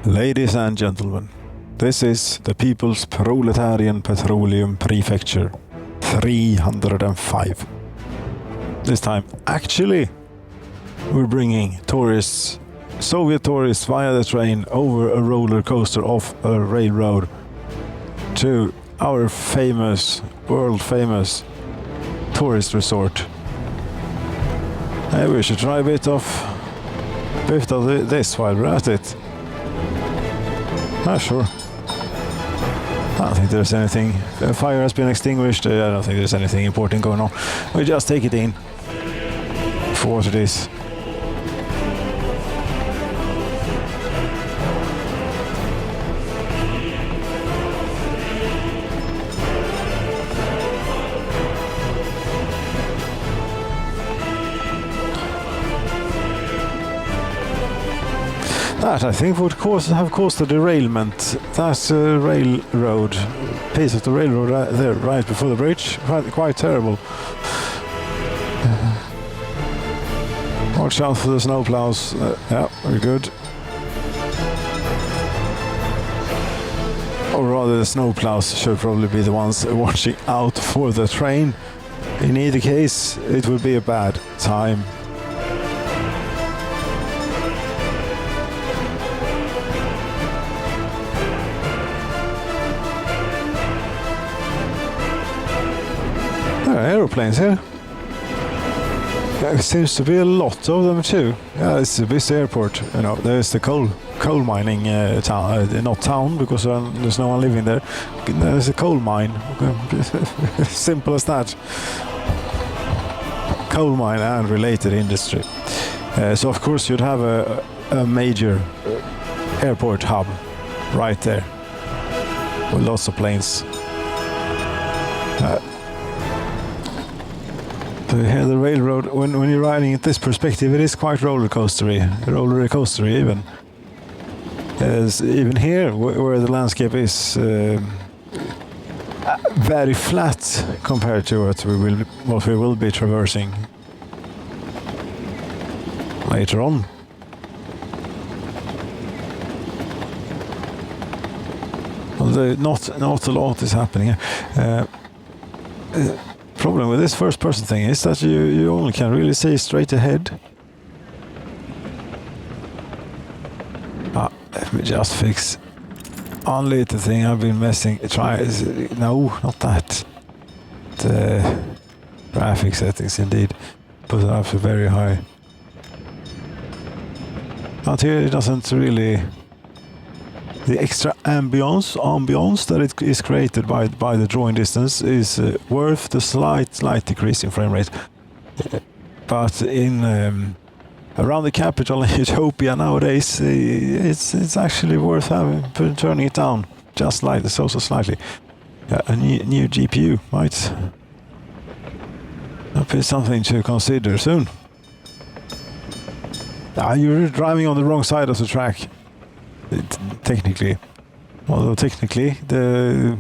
Ladies and gentlemen, this is the People's Proletarian Petroleum Prefecture 305. This time, actually, we're bringing tourists, Soviet tourists via the train over a roller coaster off a railroad to our famous, world famous tourist resort. Maybe we should try a bit of this while we're at it. Sure. I don't think there's anything. The fire has been extinguished. I don't think there's anything important going on. We just take it in for what it is. That, I think, would have caused a derailment. That railroad, piece of the railroad there, right before the bridge, quite terrible. Watch out for the snowplows. Yeah, very good. Or rather, the snowplows should probably be the ones watching out for the train. In either case, it would be a bad time. There are aeroplanes here. There seems to be a lot of them too. Yeah, it's a busy airport. You know, there's the coal mining town, not town because there's no one living there. There's a coal mine. Simple as that. Coal mine and related industry. So of course you'd have a major airport hub right there with lots of planes. Here the railroad, when you're riding at this perspective, it is quite roller coastery even. Even here, where the landscape is very flat compared to what we will be traversing later on. Although not a lot is happening here. Problem with this first person thing is that you only can really see straight ahead. Let me just fix one little thing I've been no, not that. The graphic settings indeed put it up to very high. Out here it doesn't really. The extra ambience that it is created by the drawing distance is worth the slight decrease in frame rate. But in around the capital in Utopia nowadays, it's actually worth turning it down just so slightly. A new GPU might be something to consider soon. You're driving on the wrong side of the track. Technically, although technically the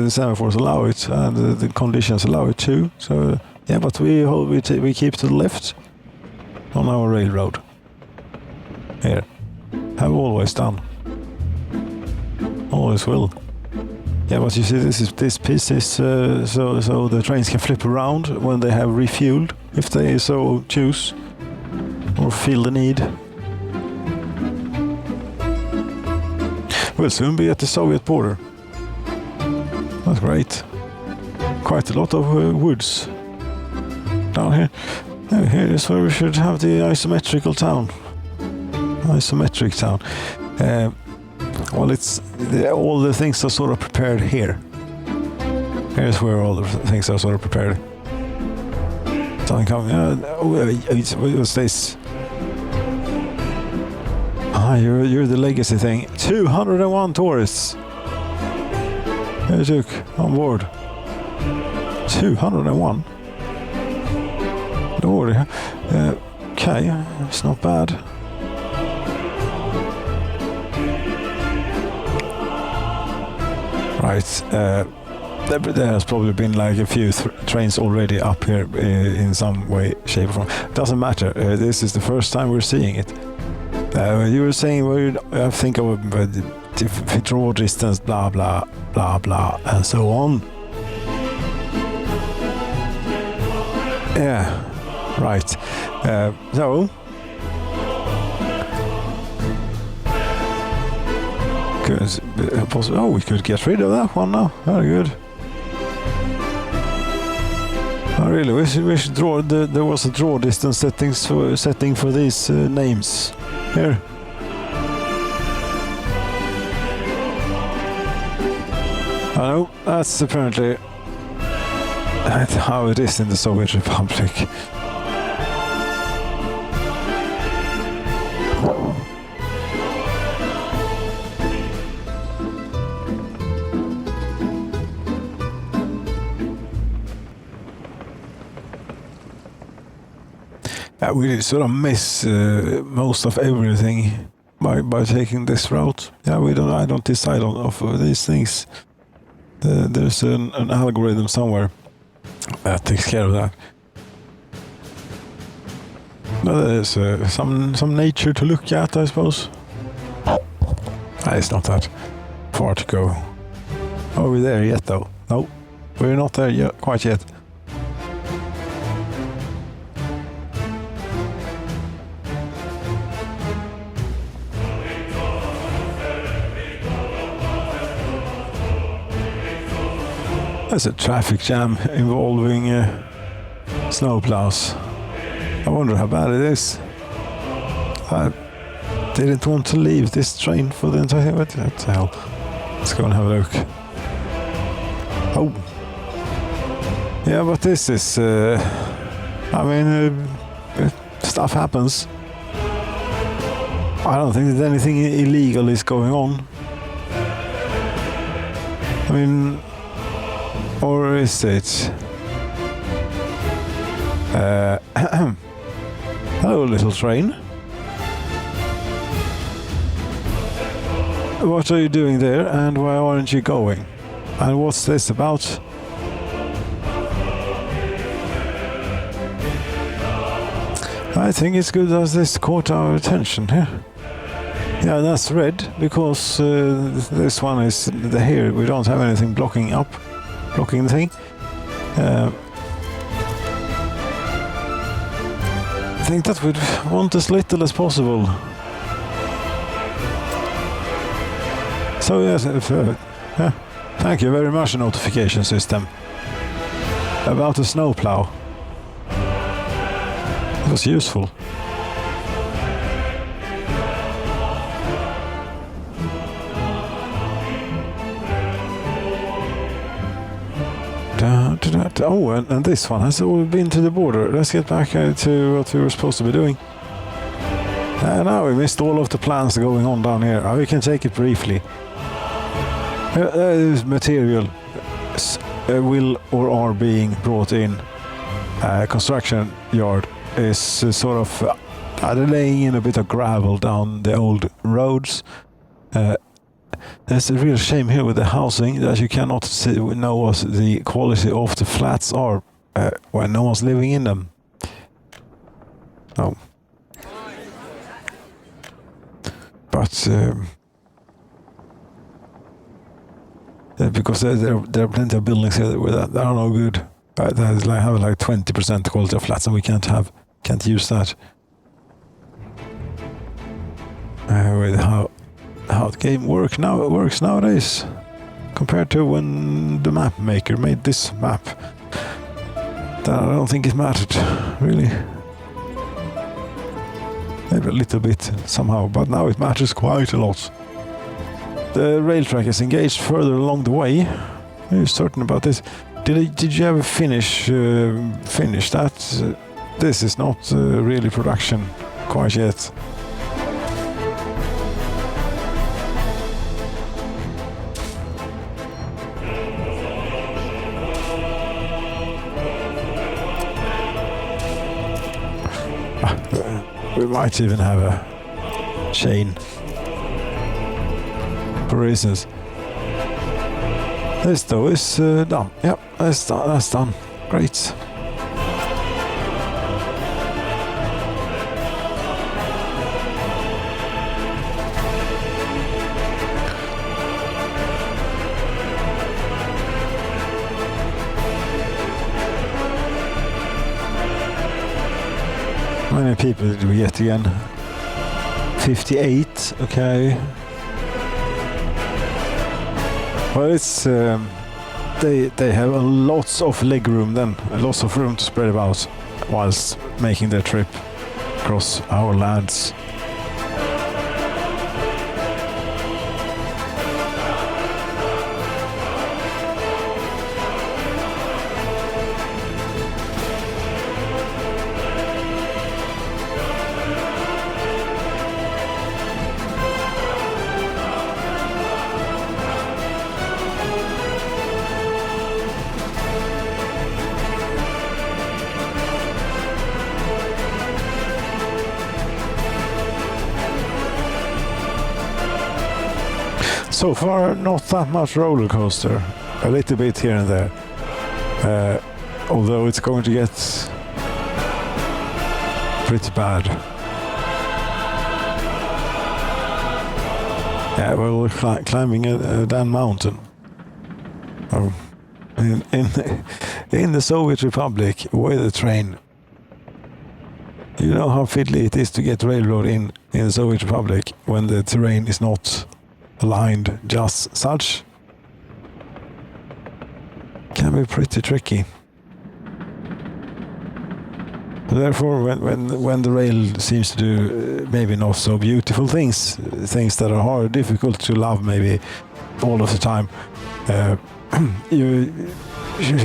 semaphores allow it and the conditions allow it too. So yeah, but we keep to the left on our railroad. Here, have always done, always will. Yeah, but you see, this piece is so the trains can flip around when they have refueled, if they so choose or feel the need. We'll soon be at the Soviet border. That's great. Quite a lot of woods down here. Here is where we should have the isometric town. Well, all the things are sort of prepared here. Here's where all the things are sort of prepared. Something coming. What's this? You're the legacy thing. 201 tourists you took on board. 201? Lord, okay, it's not bad. Right, there has probably been like a few trains already up here in some way, shape or form. Doesn't matter, this is the first time we're seeing it. You were saying, I think of draw distance, blah blah blah blah, and so on. Yeah, right. So, we could get rid of that one now. Very good. I really wish we should draw. There was a draw distance setting for these names here. I know that's apparently how it is in the Soviet Republic. We sort of miss most of everything by taking this route. Yeah, I don't decide on these things. There's an algorithm somewhere that takes care of that. No, there's some nature to look at, I suppose. It's not that far to go. Are we there yet, though? No, we're not there yet, quite yet. There's a traffic jam involving snowplows. I wonder how bad it is. I didn't want to leave this train for the entire... What the hell? Let's go and have a look. Oh. Yeah, but this is... stuff happens. I don't think that anything illegal is going on. I mean... Or is it? Hello, little train. What are you doing there, and why aren't you going? And what's this about? I think it's good that this caught our attention here. Yeah, that's red, because this one is here. We don't have anything blocking the thing. I think that we'd want as little as possible. So yes, thank you very much, notification system. About the snowplow. It was useful. Oh, and this one has all been to the border. Let's get back to what we were supposed to be doing. Now we missed all of the plans going on down here. We can take it briefly. There is material will or are being brought in. Construction yard is sort of laying in a bit of gravel down the old roads. There's a real shame here with the housing that you cannot know what the quality of the flats are when no one's living in them. No. But because there are plenty of buildings here that are no good. That is have like 20% quality of flats, and we can't use that. With how the game works nowadays, compared to when the map maker made this map. That I don't think it mattered, really. Maybe a little bit somehow, but now it matters quite a lot. The rail track is engaged further along the way. Are you certain about this? Did you ever finish that? This is not really production quite yet. We might even have a chain, for instance. This though is done. Yep, that's done. Great. How many people did we get again? 58, okay. Well, it's they have lots of leg room then, lots of room to spread about whilst making their trip across our lands. So far, not that much roller coaster. A little bit here and there. Although it's going to get pretty bad. Yeah, well, we're climbing a damn mountain. Oh, in the Soviet Republic, with a train. You know how fiddly it is to get railroad in the Soviet Republic when the terrain is not aligned just such. Can be pretty tricky. Therefore, when the rail seems to do maybe not so beautiful things that are hard, difficult to love maybe all of the time, you should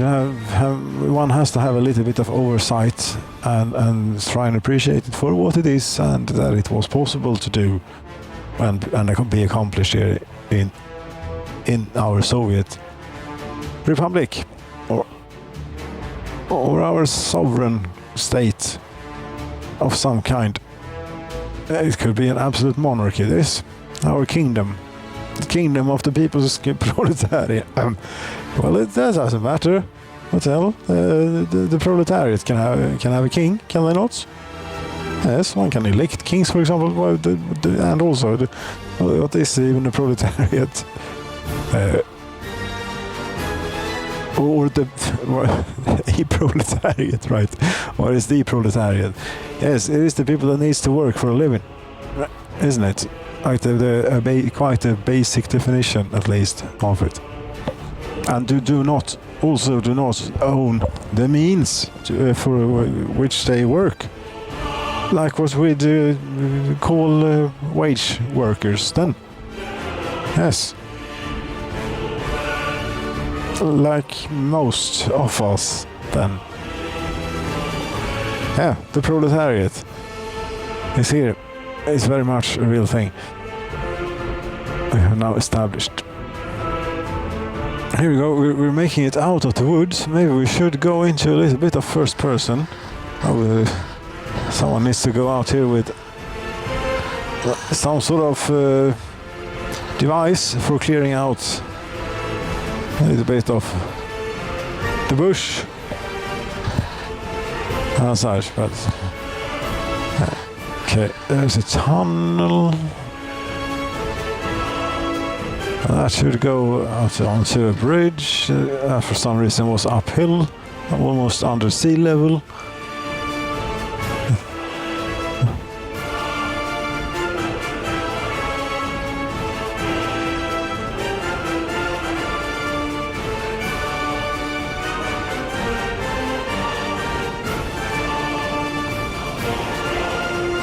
one has to have a little bit of oversight and try and appreciate it for what it is and that it was possible to do and be accomplished here in our Soviet Republic or our sovereign state of some kind. It could be an absolute monarchy, this, our kingdom. The kingdom of the people's proletariat. Well, it doesn't matter. What the hell? The proletariat can have a king, can they not? Yes, one can elect kings, for example, and also, what is even the proletariat? Or a proletariat, right? What is the proletariat? Yes, it is the people that needs to work for a living, isn't it? Like quite a basic definition, at least, of it. And do not own the means for which they work. Like what we do call wage workers then. Yes. Like most of us then. Yeah, the proletariat is here. It's very much a real thing. We have now established. Here we go, we're making it out of the woods. Maybe we should go into a little bit of first person. Someone needs to go out here with some sort of device for clearing out a little bit of the bush and such, but okay, there's a tunnel that should go out onto a bridge. For some reason was uphill, almost under sea level.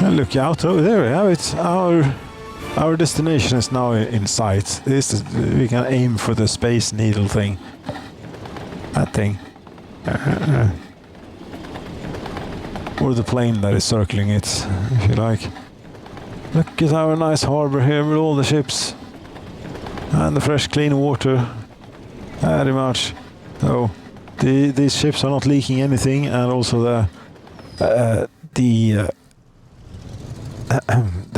And look out over there, we have it. Our destination is now in sight. We can aim for the space needle thing. That thing. Or the plane that is circling it, if you like. Look at our nice harbor here with all the ships. And the fresh clean water. Very much. So these ships are not leaking anything, and also the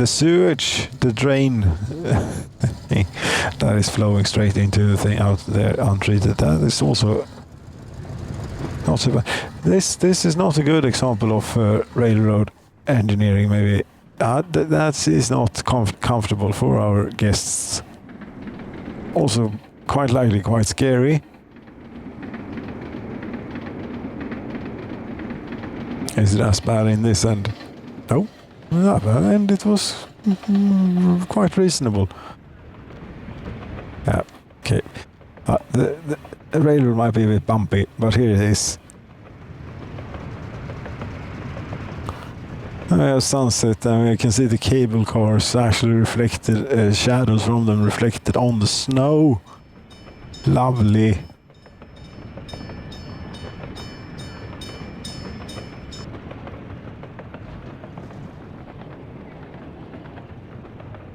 sewage, the drain that is flowing straight into the thing out there untreated, that is also not so bad. This is not a good example of railroad engineering, maybe. That is not comfortable for our guests. Also, quite likely quite scary. Is it as bad in this end? No, and it was quite reasonable. Yeah, okay. The railroad might be a bit bumpy, but here it is. Sunset, and you can see the cable cars actually reflected, shadows from them reflected on the snow. Lovely.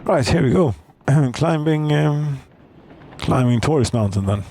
Right, here we go. Climbing Taurus Mountain then.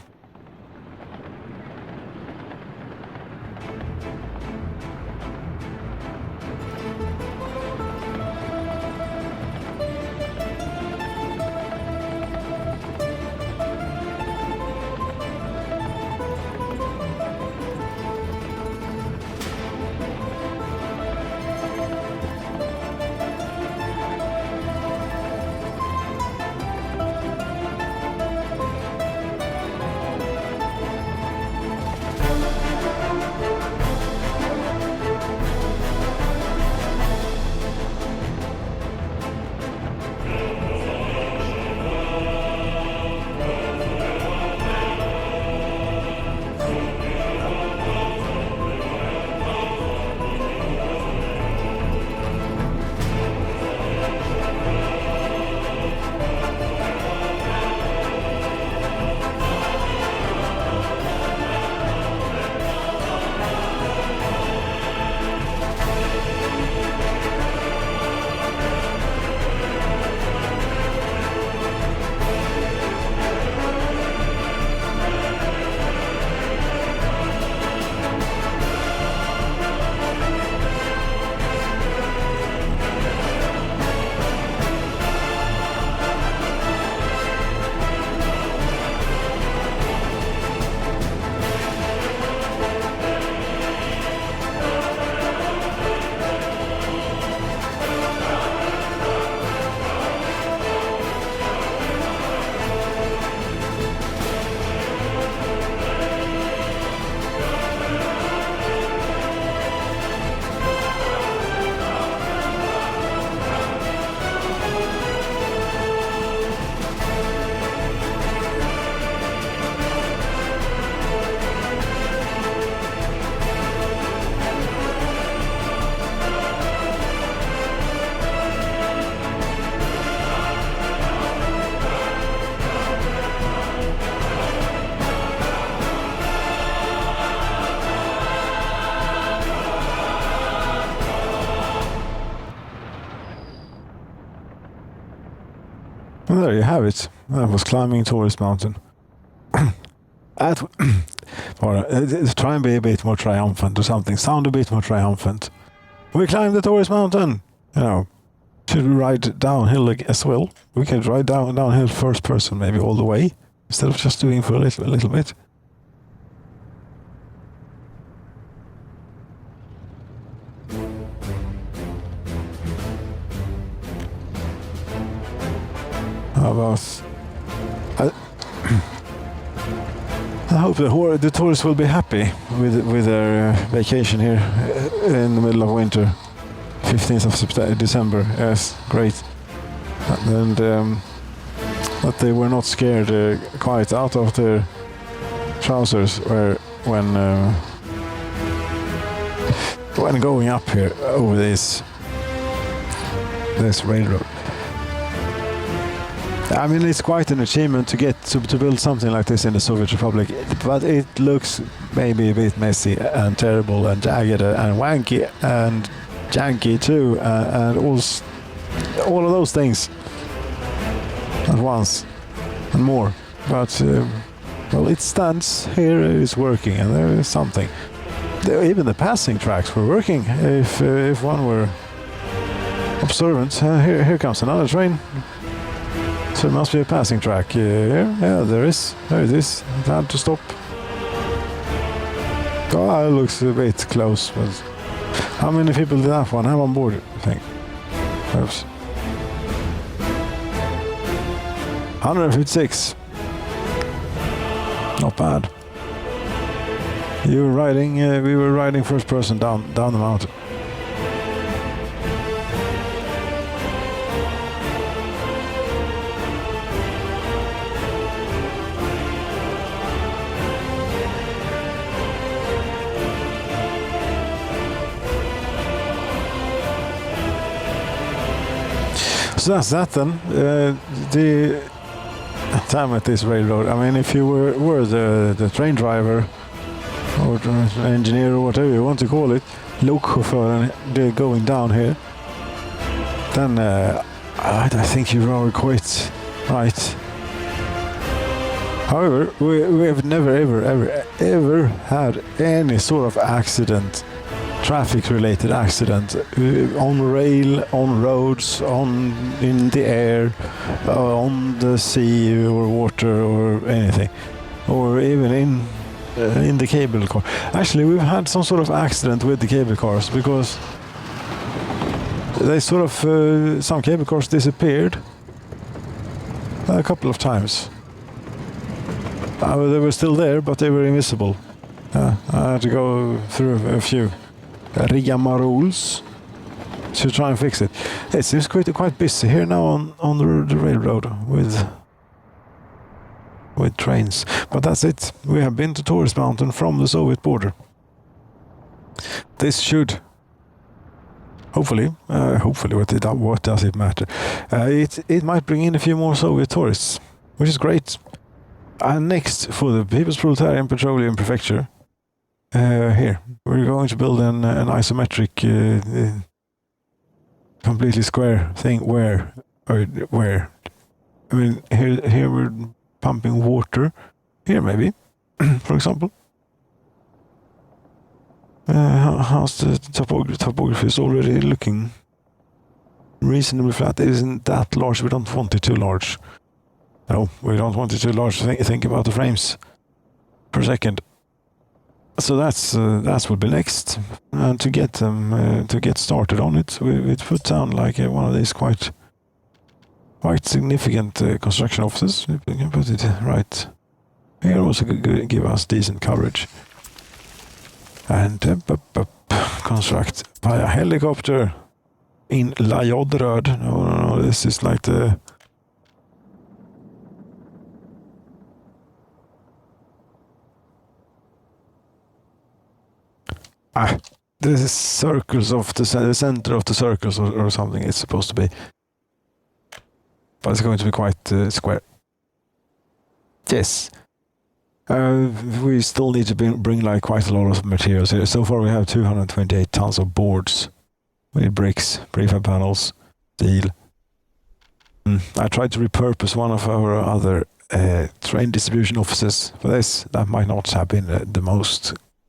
Well, there you have it. I was climbing Taurus Mountain. Try and be a bit more triumphant or something. Sound a bit more triumphant. We climbed the Taurus Mountain. You know, should we ride downhill as well? We can ride downhill first person, maybe all the way, instead of just doing for a little bit. How about... I hope the tourists will be happy with their vacation here in the middle of winter. 15th of December, yes, great. And that they were not scared quite out of their trousers when going up here over this railroad. I mean, it's quite an achievement to build something like this in the Soviet Republic, but it looks maybe a bit messy and terrible and jagged and wanky and janky too, and all of those things at once and more. But well, it stands here, it's working, and there is something. Even the passing tracks were working. If one were observant, here comes another train. So it must be a passing track here. Yeah, there is. There it is. It had to stop. Oh, it looks a bit close, but how many people did that one have on board, I think? Oops. 156. Not bad. You were riding, we were riding first person down the mountain. So that's that then. The time at this railroad. I mean, if you were the train driver or engineer or whatever you want to call it, lokchauffören, they're going down here, then I think you are quite right. However, we have never ever had any sort of accident, traffic-related accident, on rail, on roads, in the air, on the sea or water or anything, or even in the cable car. Actually, we've had some sort of accident with the cable cars because they sort of some cable cars disappeared a couple of times. They were still there, but they were invisible. I had to go through a few rigamaroles to try and fix it. It seems quite busy here now on the railroad with trains. But that's it. We have been to Tourist Mountain from the Soviet border. This should, hopefully, what does it matter? It might bring in a few more Soviet tourists, which is great. And next, for the People's Proletarian Petroleum Prefecture, here we're going to build an isometric, completely square thing. Where? I mean, here we're pumping water. Here, maybe, for example. How's the topography? Is already looking reasonably flat. It isn't that large. We don't want it too large. No, we don't want it too large. Think about the frames per second. So that will be next. And to get them to get started on it, we put down like one of these quite significant construction offices. We can put it right here. Also give us decent coverage. And construct via helicopter in Lajodröd. No, this is like the the circles of the center of the circles or something it's supposed to be. But it's going to be quite square. Yes. We still need to bring like quite a lot of materials here. So far we have 228 tons of boards. We need bricks, prefab panels, steel. I tried to repurpose one of our other train distribution offices for this. That might not have been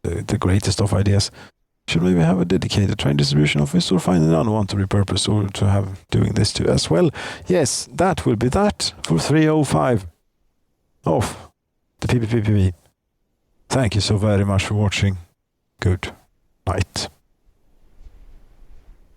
the greatest of ideas. Should maybe have a dedicated train distribution office or find another one to repurpose or to have doing this too as well. Yes, that will be that for 305 of the PPPPV. Thank you so very much for watching. Good night.